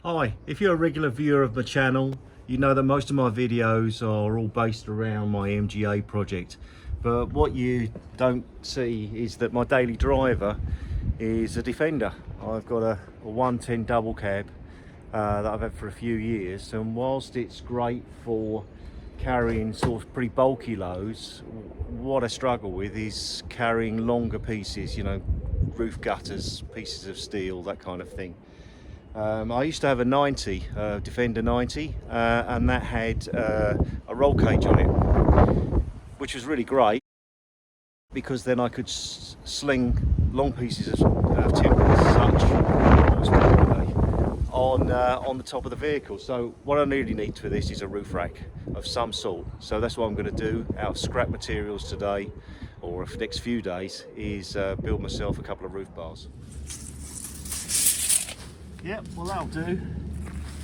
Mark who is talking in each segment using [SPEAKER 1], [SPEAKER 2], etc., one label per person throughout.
[SPEAKER 1] Hi, if you're a regular viewer of my channel, you know that most of my videos are all based around my MGA project. But what you don't see is that my daily driver is a Defender. I've got a 110 double cab that I've had for a few years, and whilst it's great for carrying sort of pretty bulky loads, what I struggle with is carrying longer pieces, you know, roof gutters, pieces of steel, that kind of thing. I used to have a 90, Defender 90, and that had a roll cage on it, which was really great because then I could sling long pieces of timber as such on the top of the vehicle. So what I really need for this is a roof rack of some sort. So that's what I'm going to do out of scrap materials today, or for the next few days, is build myself a couple of roof bars. Yep, well that'll do.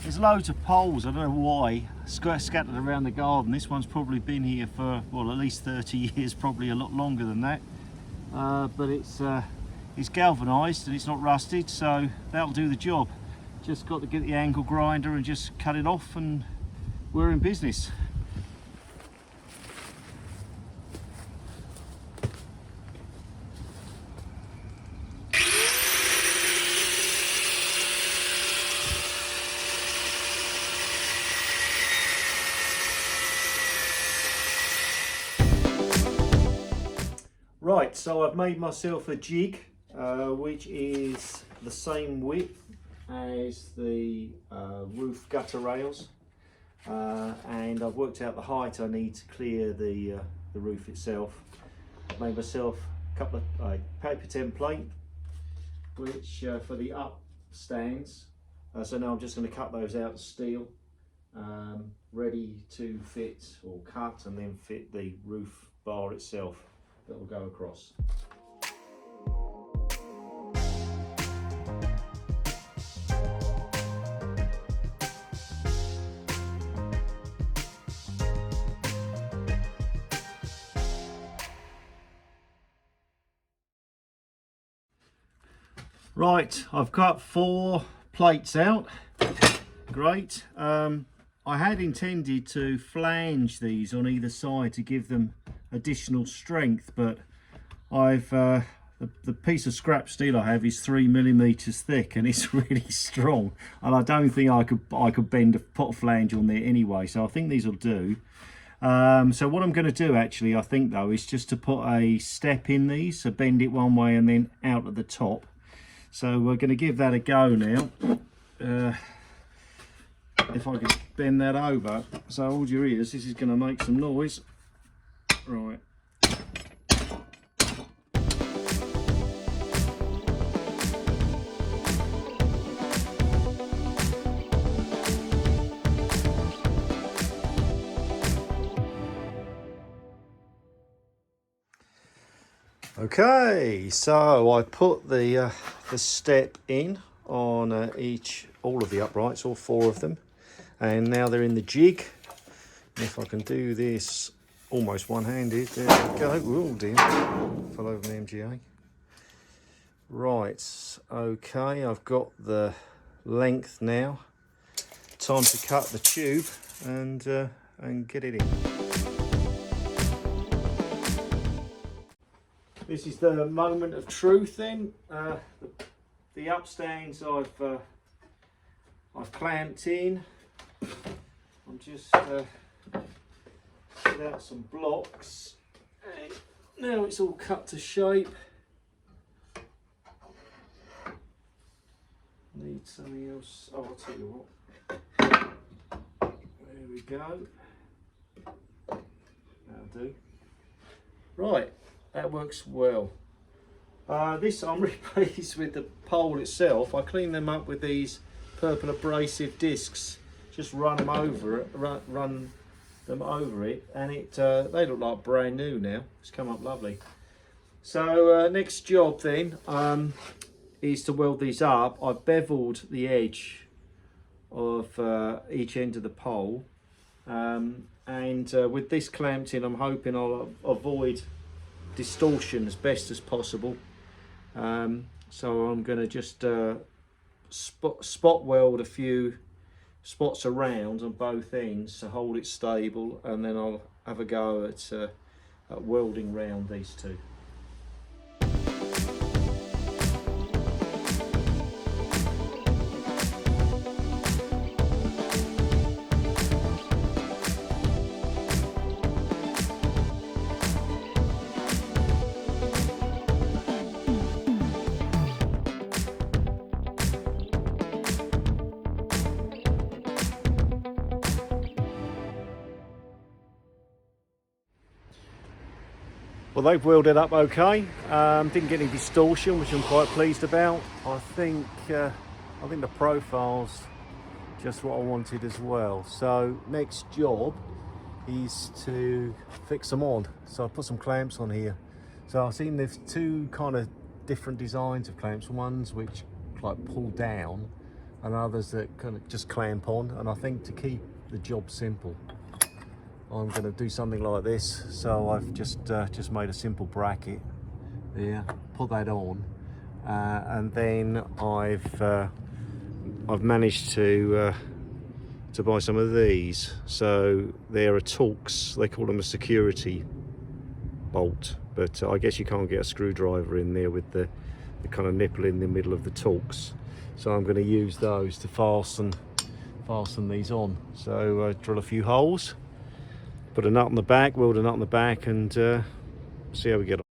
[SPEAKER 1] There's loads of poles, I don't know why, scattered around the garden. This one's probably been here for, well, at least 30 years, probably a lot longer than that. But it's galvanised and it's not rusted, so that'll do the job. Just got to get the angle grinder and just cut it off and we're in business. Right, so I've made myself a jig which is the same width as the roof gutter rails, and I've worked out the height I need to clear the roof itself. I've made myself a couple of paper template which for the up stands, so now I'm just going to cut those out of steel, ready to fit or cut and then fit the roof bar itself that will go across. Right, I've got 4 plates out. Great. I had intended to flange these on either side to give them additional strength, but I've the piece of scrap steel I have is 3mm thick and it's really strong, and I don't think I could put a flange on there anyway, so I think these will do. So what I'm going to do actually, I think though, is just to put a step in these, so bend it one way and then out at the top. So we're going to give that a go now. If I can bend that over, so hold your ears, this is going to make some noise. Right. Okay, so I put the step in on all of the uprights, all 4 of them, and now they're in the jig. If I can do this almost one-handed, there we go. Oh dear, fell over the MGA. Right, okay, I've got the length now. Time to cut the tube and get it in. This is the moment of truth then. The upstands I've clamped in. I'm just set out some blocks. And now it's all cut to shape. Need something else. Oh, I'll tell you what. There we go. That'll do. Right. That works well. This, I'm really pleased with the pole itself. I cleaned them up with these purple abrasive discs. Just run them over it, and they look like brand new now. It's come up lovely. So next job then is to weld these up. I've beveled the edge of each end of the pole, and with this clamped in, I'm hoping I'll avoid distortion as best as possible. So I'm going to just spot weld a few spots around on both ends to hold it stable, and then I'll have a go at welding round these two. Well, they've welded up okay. Didn't get any distortion, which I'm quite pleased about. I think the profile's just what I wanted as well. So next job is to fix them on. So I put some clamps on here. So I've seen there's two kind of different designs of clamps. Ones which like pull down, and others that kind of just clamp on. And I think to keep the job simple, I'm going to do something like this. So I've just made a simple bracket there, put that on, and then I've managed to buy some of these. So they're a Torx, they call them a security bolt, but I guess you can't get a screwdriver in there with the kind of nipple in the middle of the Torx. So I'm going to use those to fasten these on. So drill a few holes, put a nut on the back, weld a nut on the back, and see how we get on.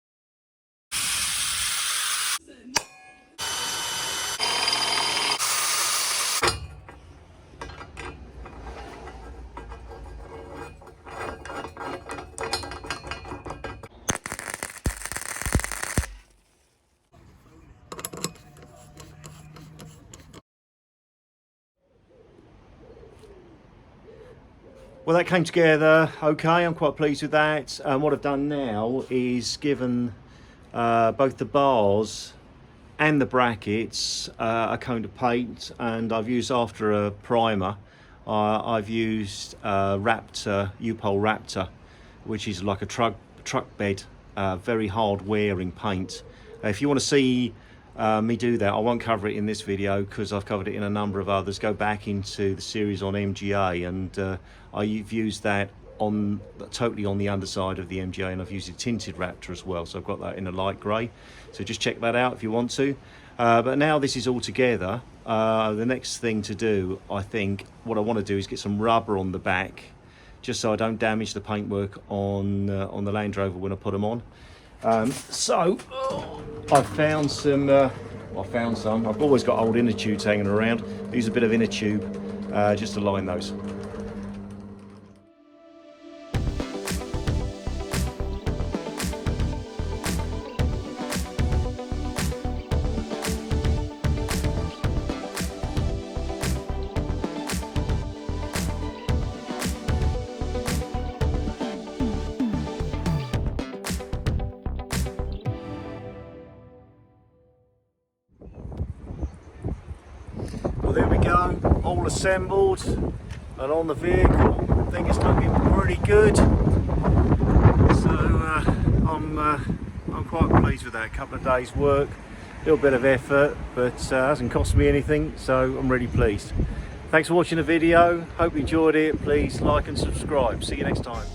[SPEAKER 1] Well, that came together okay. I'm quite pleased with that. What I've done now is given both the bars and the brackets a coat of paint, and I've used, after a primer, I've used Raptor, U-Pole Raptor, which is like a truck bed, very hard wearing paint. If you want to see me do that, I won't cover it in this video because I've covered it in a number of others. Go back into the series on MGA, and I've used that totally on the underside of the MGA, and I've used a tinted Raptor as well, so I've got that in a light grey. So just check that out if you want to. But now this is all together, the next thing to do, I think, what I want to do is get some rubber on the back, just so I don't damage the paintwork on the Land Rover when I put them on. I found some. I've always got old inner tubes hanging around. Use a bit of inner tube just to line those. Well, there we go, all assembled and on the vehicle. I think it's looking pretty good. So I'm quite pleased with that. A couple of days work, a little bit of effort, but hasn't cost me anything, so I'm really pleased. Thanks for watching the video. Hope you enjoyed it. Please like and subscribe. See you next time.